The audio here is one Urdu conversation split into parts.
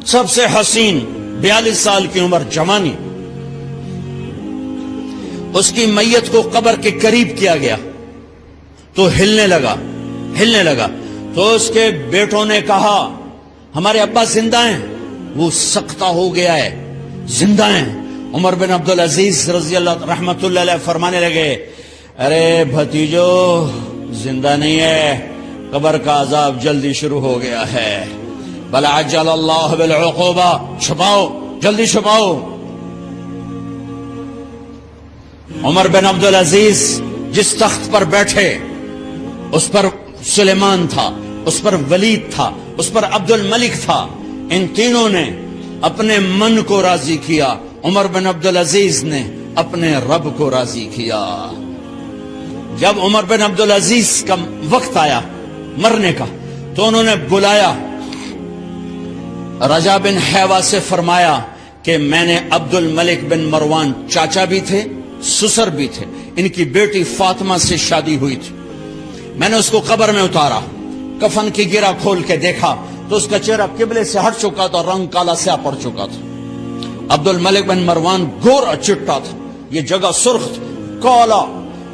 سب سے حسین 42 سال کی عمر جوانی، اس کی میت کو قبر کے قریب کیا گیا تو ہلنے لگا تو اس کے بیٹوں نے کہا ہمارے ابا زندہ ہیں، وہ سکتہ ہو گیا ہے، زندہ ہیں۔ عمر بن عبدالعزیز رضی اللہ رحمت اللہ علیہ فرمانے لگے ارے بھتیجو زندہ نہیں ہے، قبر کا عذاب جلدی شروع ہو گیا ہے، بل عجل اللہ بالعقوبہ، چھپاؤ جلدی چھپاؤ۔ عمر بن عبدالعزیز جس تخت پر بیٹھے اس پر سلیمان تھا، اس پر ولید تھا، اس پر عبد الملک تھا، ان تینوں نے اپنے من کو راضی کیا، عمر بن عبدالعزیز نے اپنے رب کو راضی کیا۔ جب عمر بن عبدالعزیز کا وقت آیا مرنے کا تو انہوں نے بلایا رجا بن حیوہ سے، فرمایا کہ میں نے عبد الملک بن مروان چاچا بھی تھے سسر بھی تھے، ان کی بیٹی فاطمہ سے شادی ہوئی تھی، میں نے اس کو قبر میں اتارا، کفن کی گرہ کھول کے دیکھا تو اس کا چہرہ قبلے سے ہٹ چکا تھا، رنگ کالا سیاہ پڑ چکا تھا۔ عبد الملک بن مروان گورا چٹا تھا، یہ جگہ سرخ تھی، کالا۔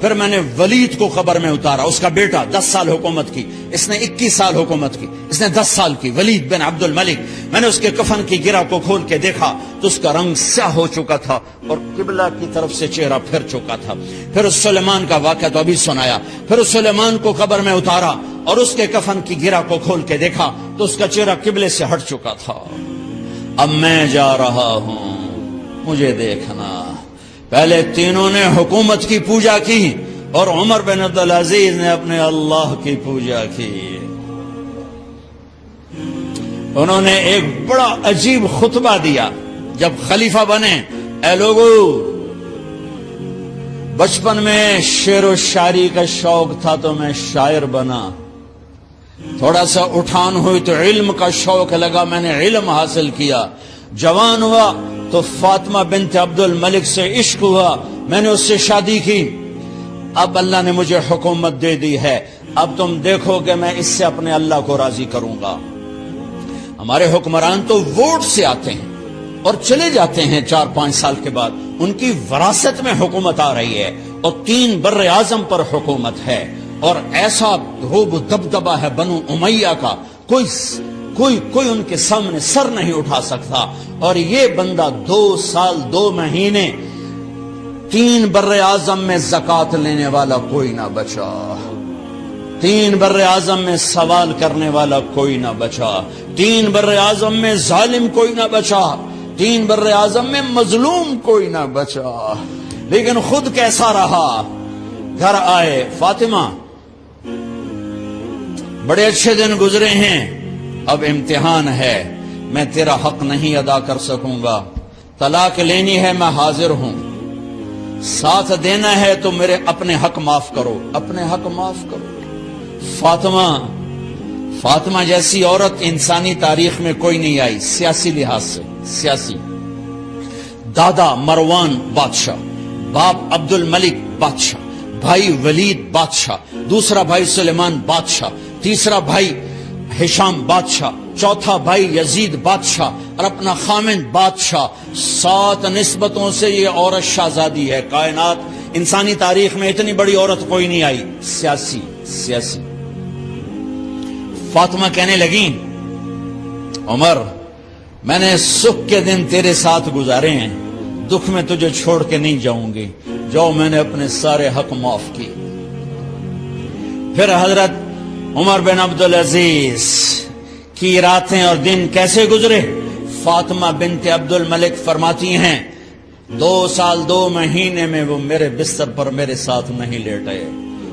پھر میں نے ولید کو قبر میں اتارا، اس کا بیٹا 10 سال حکومت کی، اس نے 21 سال حکومت کی، اس نے 10 سال کی، ولید بن عبد الملک۔ میں نے اس کے کفن کی گرہ کو کھول کے دیکھا تو اس کا رنگ سیاہ ہو چکا تھا اور قبلہ کی طرف سے چہرہ پھر چکا تھا۔ پھر اس سلیمان کا واقعہ تو ابھی سنایا، پھر اس سلیمان کو قبر میں اتارا اور اس کے کفن کی گرہ کو کھول کے دیکھا تو اس کا چہرہ قبلے سے ہٹ چکا تھا۔ اب میں جا رہا ہوں، مجھے دیکھنا۔ پہلے تینوں نے حکومت کی پوجا کی اور عمر بن عبدالعزیز نے اپنے اللہ کی پوجا کی۔ انہوں نے ایک بڑا عجیب خطبہ دیا جب خلیفہ بنے، اے لوگو بچپن میں شعر و شاعری کا شوق تھا تو میں شاعر بنا، تھوڑا سا اٹھان ہوئی تو علم کا شوق لگا، میں نے علم حاصل کیا، جوان ہوا تو فاطمہ بنت عبد الملک سے عشق ہوا، میں نے اس سے شادی کی، اب اللہ نے مجھے حکومت دے دی ہے، اب تم دیکھو کہ میں اس سے اپنے اللہ کو راضی کروں گا۔ ہمارے حکمران تو ووٹ سے آتے ہیں اور چلے جاتے ہیں 4-5 سال کے بعد، ان کی وراثت میں حکومت آ رہی ہے اور 3 بر اعظم پر حکومت ہے اور ایسا دھوب دبدبہ ہے بنو امیہ کا، کوئی ان کے سامنے سر نہیں اٹھا سکتا، اور یہ بندہ 2 سال 2 مہینے 3 بر اعظم میں زکوٰۃ لینے والا کوئی نہ بچا، 3 بر اعظم میں سوال کرنے والا کوئی نہ بچا، 3 بر اعظم میں ظالم کوئی نہ بچا، 3 بر اعظم میں مظلوم کوئی نہ بچا، لیکن خود کیسا رہا؟ گھر آئے، فاطمہ بڑے اچھے دن گزرے ہیں، اب امتحان ہے، میں تیرا حق نہیں ادا کر سکوں گا، طلاق لینی ہے میں حاضر ہوں، ساتھ دینا ہے تو میرے اپنے حق معاف کرو، اپنے حق معاف کرو۔ فاطمہ جیسی عورت انسانی تاریخ میں کوئی نہیں آئی، سیاسی لحاظ سے، سیاسی، دادا مروان بادشاہ، باپ عبد الملک بادشاہ، بھائی ولید بادشاہ، دوسرا بھائی سلیمان بادشاہ، تیسرا بھائی ہشام بادشاہ، چوتھا بھائی یزید بادشاہ اور اپنا خامند بادشاہ، 7 نسبتوں سے یہ عورت شہزادی ہے۔ کائنات انسانی تاریخ میں اتنی بڑی عورت کوئی نہیں آئی، سیاسی۔ فاطمہ کہنے لگیں عمر میں نے سکھ کے دن تیرے ساتھ گزارے ہیں، دکھ میں تجھے چھوڑ کے نہیں جاؤں گی، جو میں نے اپنے سارے حق معاف کیے۔ پھر حضرت عمر بن عبدالعزیز کی راتیں اور دن کیسے گزرے؟ فاطمہ بنت عبد الملک فرماتی ہیں 2 سال 2 مہینے میں وہ میرے بستر پر میرے ساتھ نہیں لیٹے،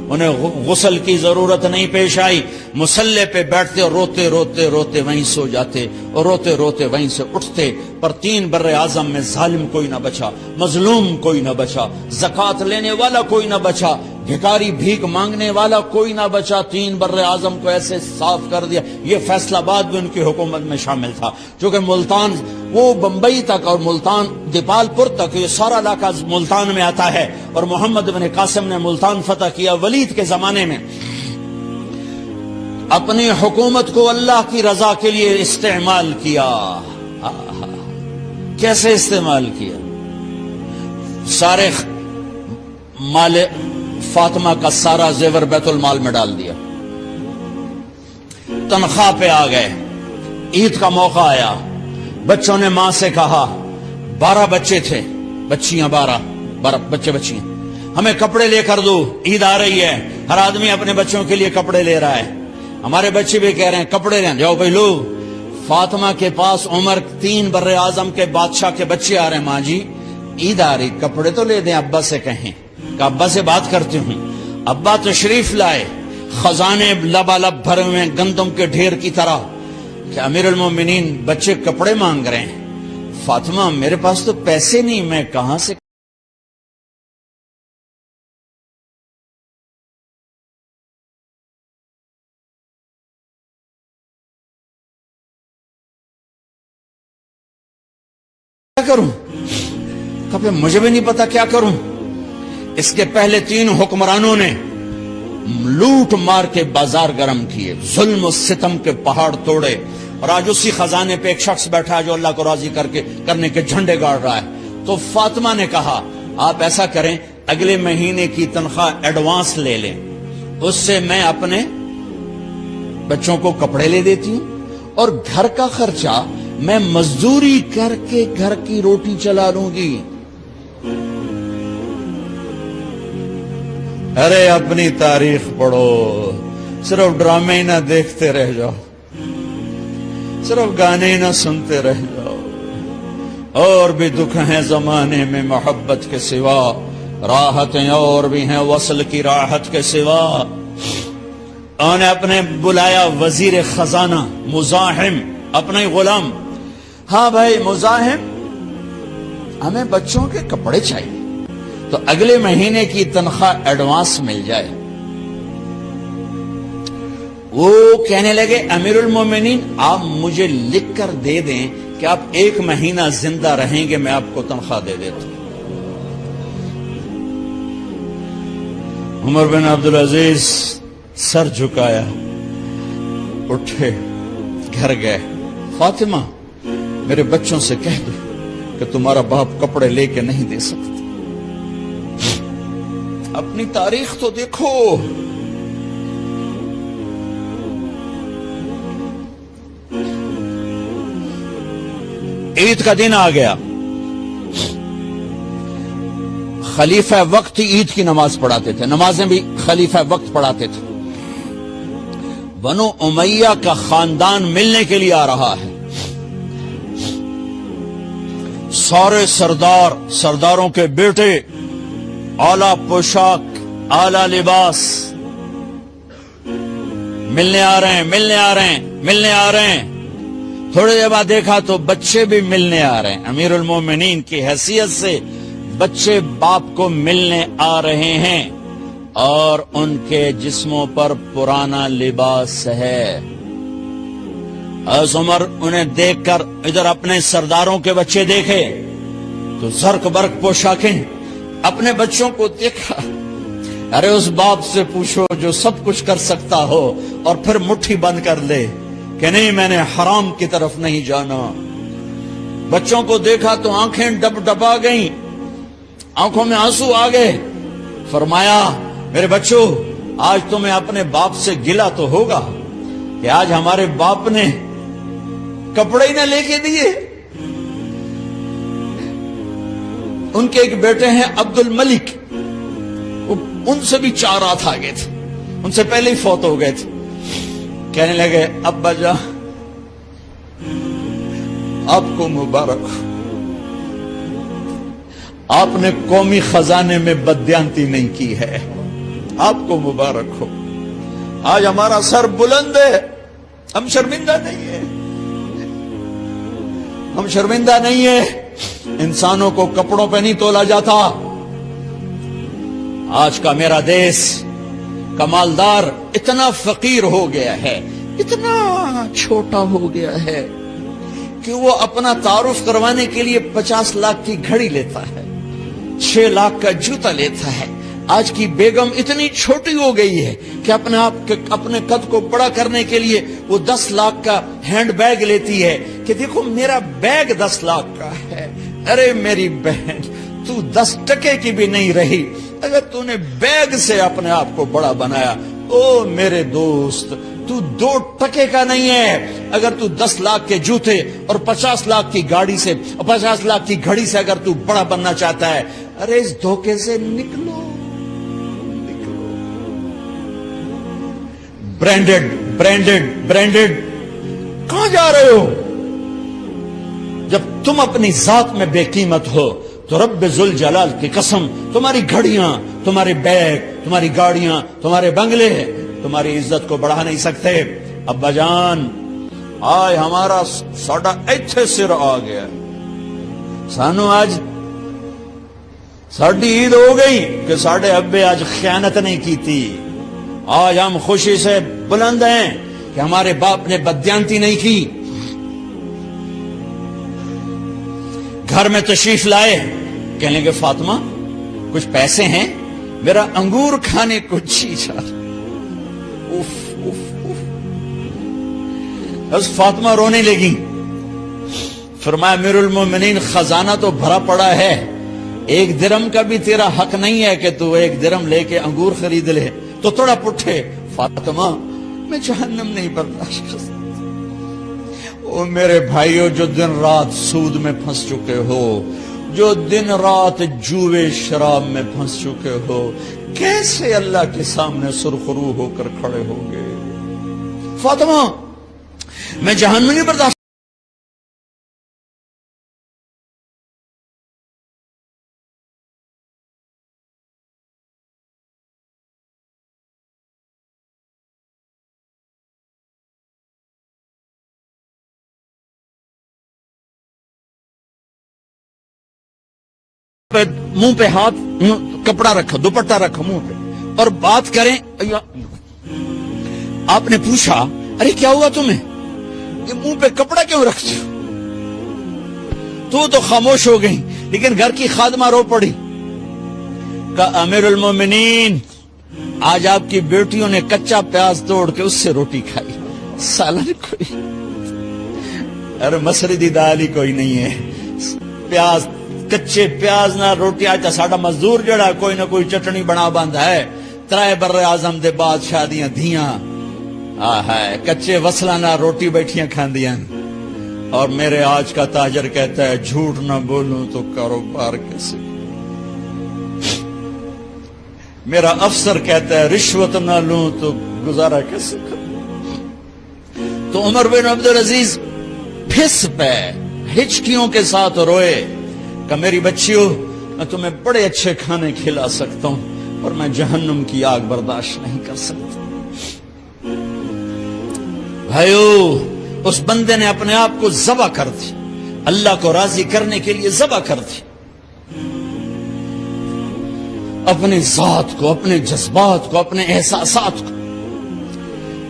انہیں غسل کی ضرورت نہیں پیش آئی، مصلے پہ بیٹھتے اور روتے وہیں سو جاتے اور روتے وہیں سے اٹھتے، پر 3 بر اعظم میں ظالم کوئی نہ بچا، مظلوم کوئی نہ بچا، زکوٰۃ لینے والا کوئی نہ بچا، بھکاری بھیک مانگنے والا کوئی نہ بچا، 3 بر اعظم کو ایسے صاف کر دیا۔ یہ فیصلہ آباد بھی ان کی حکومت میں شامل تھا، چونکہ ملتان وہ بمبئی تک اور ملتان دیپال پور تک یہ سارا علاقہ ملتان میں آتا ہے، اور محمد بن قاسم نے ملتان فتح کیا ولید کے زمانے میں۔ اپنی حکومت کو اللہ کی رضا کے لیے استعمال کیا، کیسے استعمال کیا؟ سارے مال فاطمہ کا سارا زیور بیت المال میں ڈال دیا. تنخواہ پہ آ گئے. عید کا موقع آیا. بچوں نے ماں سے کہا 12 بچے تھے, بچیاں 12 بچے بچیاں, ہمیں کپڑے لے کر دو, عید آ رہی ہے, ہر آدمی اپنے بچوں کے لیے کپڑے لے رہا ہے. ہمارے بچے بھی کہہ رہے ہیں کپڑے لیں, جاؤ بھائی لو. فاطمہ کے پاس عمر 3 بر اعظم کے بادشاہ کے بچے آ رہے ہیں, ماں جی عید آ رہی, کپڑے تو لے دیں, ابا سے کہیں. کہ ابا سے بات کرتی ہوں. ابا تشریف لائے, خزانے لبالب بھرے ہوئے گندم کے ڈھیر کی طرح, کہ امیر المومنین بچے کپڑے مانگ رہے ہیں. فاطمہ میرے پاس تو پیسے نہیں, میں کہاں سے کیا کروں؟ کہ مجھے بھی نہیں پتا کیا کروں. اس کے پہلے 3 حکمرانوں نے لوٹ مار کے بازار گرم کیے, ظلم و ستم کے پہاڑ توڑے, اور آج اسی خزانے پہ ایک شخص بیٹھا ہے جو اللہ کو راضی کرنے کے جھنڈے گاڑ رہا ہے. تو فاطمہ نے کہا آپ ایسا کریں, اگلے مہینے کی تنخواہ ایڈوانس لے لیں, اس سے میں اپنے بچوں کو کپڑے لے دیتی ہوں, اور گھر کا خرچہ میں مزدوری کر کے گھر کی روٹی چلا لوں گی. ارے اپنی تاریخ پڑھو, صرف ڈرامے ہی نہ دیکھتے رہ جاؤ, صرف گانے ہی نہ سنتے رہ جاؤ. اور بھی دکھ ہیں زمانے میں محبت کے سوا, راحتیں اور بھی ہیں وصل کی راحت کے سوا. انہوں نے اپنے بلایا وزیر خزانہ مزاحم, اپنا ہی غلام. ہاں بھائی مزاحم, ہمیں بچوں کے کپڑے چاہیے, تو اگلے مہینے کی تنخواہ ایڈوانس مل جائے. وہ کہنے لگے امیر المومنین آپ مجھے لکھ کر دے دیں کہ آپ 1 مہینہ زندہ رہیں گے, میں آپ کو تنخواہ دے دیتا ہوں. عمر بن عبدالعزیز سر جھکایا, اٹھے, گھر گئے. فاطمہ میرے بچوں سے کہہ دو کہ تمہارا باپ کپڑے لے کے نہیں دے سکتا. اپنی تاریخ تو دیکھو. عید کا دن آ گیا, خلیفہ وقت عید کی نماز پڑھاتے تھے, نمازیں بھی خلیفہ وقت پڑھاتے تھے. بنو امیہ کا خاندان ملنے کے لیے آ رہا ہے. سارے سرداروں کے بیٹے, اعلیٰ پوشاک, اعلیٰ لباس, ملنے آ رہے ہیں. تھوڑی دیر بعد دیکھا تو بچے بھی ملنے آ رہے ہیں. امیر المومنین کی حیثیت سے بچے باپ کو ملنے آ رہے ہیں, اور ان کے جسموں پر پرانا لباس ہے. عمر انہیں دیکھ کر ادھر اپنے سرداروں کے بچے دیکھے تو زرق برق پوشاکیں, اپنے بچوں کو دیکھا. ارے اس باپ سے پوچھو جو سب کچھ کر سکتا ہو اور پھر مٹھی بند کر لے کہ نہیں میں نے حرام کی طرف نہیں جانا. بچوں کو دیکھا تو آنکھیں ڈبڈبا گئیں, آنکھوں میں آنسو آ گئے. فرمایا میرے بچوں آج تمہیں اپنے باپ سے گلہ تو ہوگا کہ آج ہمارے باپ نے کپڑے ہی نہ لے کے دیے. ان کے ایک بیٹے ہیں عبد الملک, ان سے بھی 4 رات آگے تھے, ان سے پہلے ہی فوت ہو گئے تھے. کہنے لگے ابا جان آپ کو مبارک, آپ نے قومی خزانے میں بددیانتی نہیں کی ہے, آپ کو مبارک ہو. آج ہمارا سر بلند ہے, ہم شرمندہ نہیں ہیں, ہم شرمندہ نہیں ہیں. انسانوں کو کپڑوں پہ نہیں تولا جاتا. آج کا میرا دیس کا مالدار اتنا فقیر ہو گیا ہے, اتنا چھوٹا ہو گیا ہے کہ وہ اپنا تعارف کروانے کے لیے 50 لاکھ کی گھڑی لیتا ہے, 6 لاکھ کا جوتا لیتا ہے, آج کی بیگم اتنی چھوٹی ہو گئی ہے کہ اپنے قد کو بڑا کرنے کے لیے وہ 10 لاکھ کا ہینڈ بیگ لیتی ہے کہ دیکھو میرا بیگ 10 لاکھ کا ہے. ارے میری بہن، تو 10 ٹکے کی بھی نہیں رہی اگر تو نے بیگ سے اپنے آپ کو بڑا بنایا. او میرے دوست، تو 2 ٹکے کا نہیں ہے اگر تو 10 لاکھ کے جوتے اور 50 لاکھ کی گاڑی سے، 50 لاکھ کی گھڑی سے اگر تو بڑا بننا چاہتا ہے. ارے اس دھوکے سے نکلو. برانڈڈ برانڈڈ برانڈڈ کہاں جا رہے ہو؟ جب تم اپنی ذات میں بے قیمت ہو تو رب ذوالجلال کی قسم تمہاری گھڑیاں، تمہارے بیگ، تمہاری گاڑیاں، تمہارے بنگلے تمہاری عزت کو بڑھا نہیں سکتے. ابا جان، آج ہمارا ساڈا ایتھے سر آ گیا. سانو آج ساڈی عید ہو گئی کہ ساڈے ابے آج خیانت نہیں کی تھی. آج ہم خوشی سے بلند ہیں کہ ہمارے باپ نے بددیانتی نہیں کی. گھر میں تشریف لائے، کہنے لگے فاطمہ کچھ پیسے ہیں؟ میرا انگور کھانے کو جی چاہ. بس فاطمہ رونے لگی. فرمایا امیر المومنین خزانہ تو بھرا پڑا ہے، 1 درم کا بھی تیرا حق نہیں ہے کہ تو 1 درم لے کے انگور خرید لے. تو تھوڑا پٹھے، فاطمہ میں جہنم نہیں برداشت کر سکتا. او میرے بھائیو، جو دن رات سود میں پھنس چکے ہو، جو دن رات جوے شراب میں پھنس چکے ہو، کیسے اللہ کے سامنے سرخرو ہو کر کھڑے ہوگے؟ فاطمہ میں جہنم نہیں برداشت. منہ پہ ہاتھ، کپڑا رکھا، دوپٹہ رکھا منہ پہ اور بات کریں. آپ نے پوچھا ارے کیا ہوا تمہیں، یہ منہ پہ کپڑا کیوں رکھتے ہو؟ تو خاموش ہو گئی، لیکن گھر کی خادمہ رو پڑی. کہا امیر المومنین آج آپ کی بیٹیوں نے کچا پیاز توڑ کے اس سے روٹی کھائی، سالن کوئی، ارے مسری دی دال ہی کوئی نہیں ہے، پیاز، کچے پیاز نہ روٹی. آج ساڈا مزدور جڑا کوئی نہ کوئی چٹنی بنا باندا ہے. 3 بر اعظم دے بعد شادیاں دھیاں ہے کچے وصلہ نہ روٹی بیٹھیاں کھاندیاں. اور میرے آج کا تاجر کہتا ہے جھوٹ نہ بولوں تو کاروبار کیسے. میرا افسر کہتا ہے رشوت نہ لوں تو گزارا کیسے کروں. تو عمر بن عبدالعزیز پھس پہ ہچکیوں کے ساتھ روئے کہ میری بچیوں میں تمہیں بڑے اچھے کھانے کھلا سکتا ہوں اور میں جہنم کی آگ برداشت نہیں کر سکتا. بھائیو، اس بندے نے اپنے آپ کو ذبح کر دی، اللہ کو راضی کرنے کے لیے ذبح کر دی. اپنی ذات کو، اپنے جذبات کو، اپنے احساسات کو.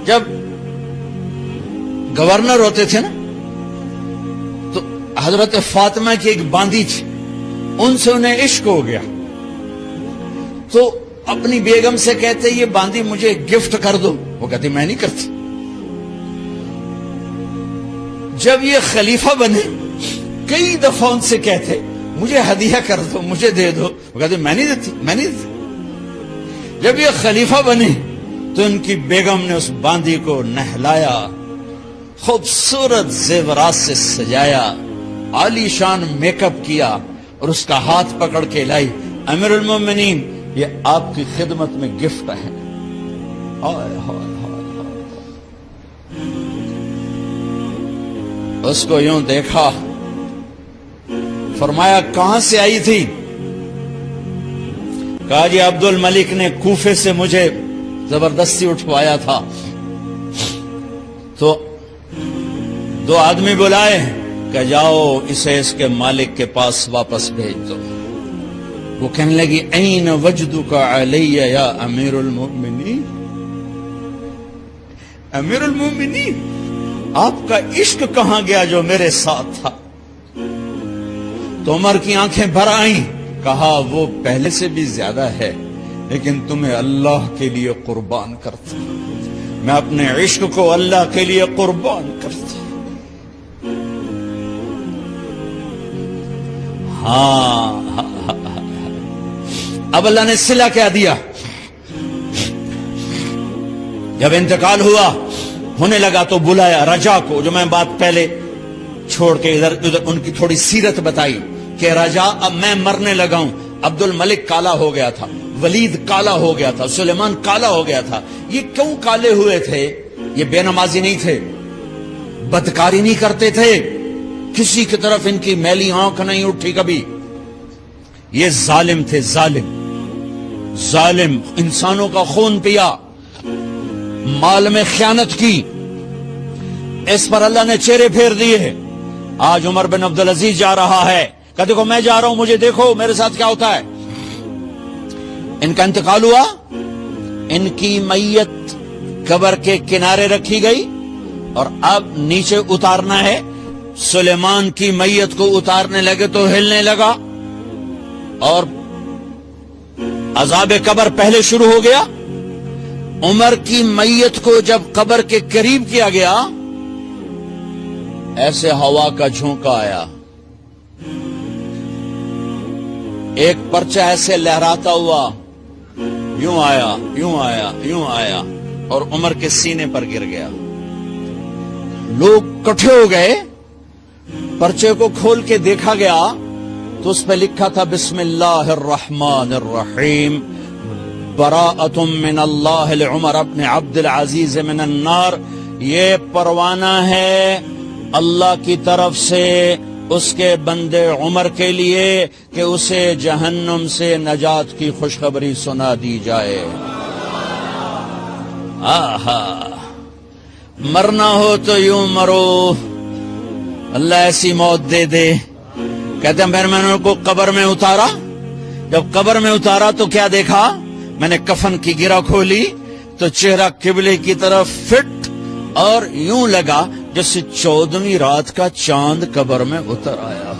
جب گورنر ہوتے تھے نا تو حضرت فاطمہ کی ایک باندی تھی، ان سے انہیں عشق ہو گیا تو اپنی بیگم سے کہتے یہ باندی مجھے گفٹ کر دو. وہ کہتی میں نہیں کرتی. جب یہ خلیفہ بنے کئی دفعہ ان سے کہتے مجھے ہدیہ کر دو، مجھے دے دو. وہ کہتے میں نہیں دیتی، میں نہیں دیتی. جب یہ خلیفہ بنے تو ان کی بیگم نے اس باندی کو نہلایا، خوبصورت زیورات سے سجایا، عالی شان میک اپ کیا اور اس کا ہاتھ پکڑ کے لائی. امیر المومنین یہ آپ کی خدمت میں گفٹ ہے. اس کو یوں دیکھا، فرمایا کہاں سے آئی تھی؟ کہا جی عبد الملک نے کوفے سے مجھے زبردستی اٹھوایا تھا. تو 2 آدمی بلائے کہ جاؤ اسے اس کے مالک کے پاس واپس بھیج دو. وہ کہنے لگی این وجدک علی یا امیر المؤمنین. امیر المؤمنین آپ کا عشق کہاں گیا جو میرے ساتھ تھا؟ تو عمر کی آنکھیں بھر آئیں. کہا وہ پہلے سے بھی زیادہ ہے، لیکن تمہیں اللہ کے لیے قربان کرتا، میں اپنے عشق کو اللہ کے لیے قربان کرتا۔ ہاں اب اللہ نے صلہ کیا دیا؟ جب انتقال ہوا ہونے لگا تو بلایا رجا کو، جو میں بات پہلے چھوڑ کے ادھر ان کی تھوڑی سیرت بتائی کہ رجا اب میں مرنے لگا ہوں۔ عبد الملک کالا ہو گیا تھا، ولید کالا ہو گیا تھا، سلیمان کالا ہو گیا تھا۔ یہ کیوں کالے ہوئے تھے؟ یہ بے نمازی نہیں تھے، بدکاری نہیں کرتے تھے، کسی کی طرف ان کی میلی آنکھ نہیں اٹھی کبھی۔ یہ ظالم تھے، ظالم انسانوں کا خون پیا، مال میں خیانت کی، اس پر اللہ نے چہرے پھیر دیے۔ آج عمر بن عبدالعزیز جا رہا ہے کہ دیکھو میں جا رہا ہوں، مجھے دیکھو میرے ساتھ کیا ہوتا ہے۔ ان کا انتقال ہوا، ان کی میت قبر کے کنارے رکھی گئی اور اب نیچے اتارنا ہے۔ سلیمان کی میت کو اتارنے لگے تو ہلنے لگا اور عذاب قبر پہلے شروع ہو گیا۔ عمر کی میت کو جب قبر کے قریب کیا گیا، ایسے ہوا کا جھونکا آیا، ایک پرچہ ایسے لہراتا ہوا یوں آیا، یوں آیا، یوں آیا اور عمر کے سینے پر گر گیا۔ لوگ کٹھے ہو گئے، پرچے کو کھول کے دیکھا گیا تو اس پہ لکھا تھا بسم اللہ الرحمن الرحیم، براءۃ من اللہ لعمر بن عبد العزیز من النار۔ یہ پروانہ ہے اللہ کی طرف سے اس کے بندے عمر کے لیے کہ اسے جہنم سے نجات کی خوشخبری سنا دی جائے۔ آہا، مرنا ہو تو یوں مرو، اللہ ایسی موت دے دے۔ کہتے ہیں پھر میں نے ان کو قبر میں اتارا، جب قبر میں اتارا تو کیا دیکھا؟ میں نے کفن کی گرہ کھولی تو چہرہ قبلے کی طرف فٹ اور یوں لگا جیسے 14ویں رات کا چاند قبر میں اتر آیا۔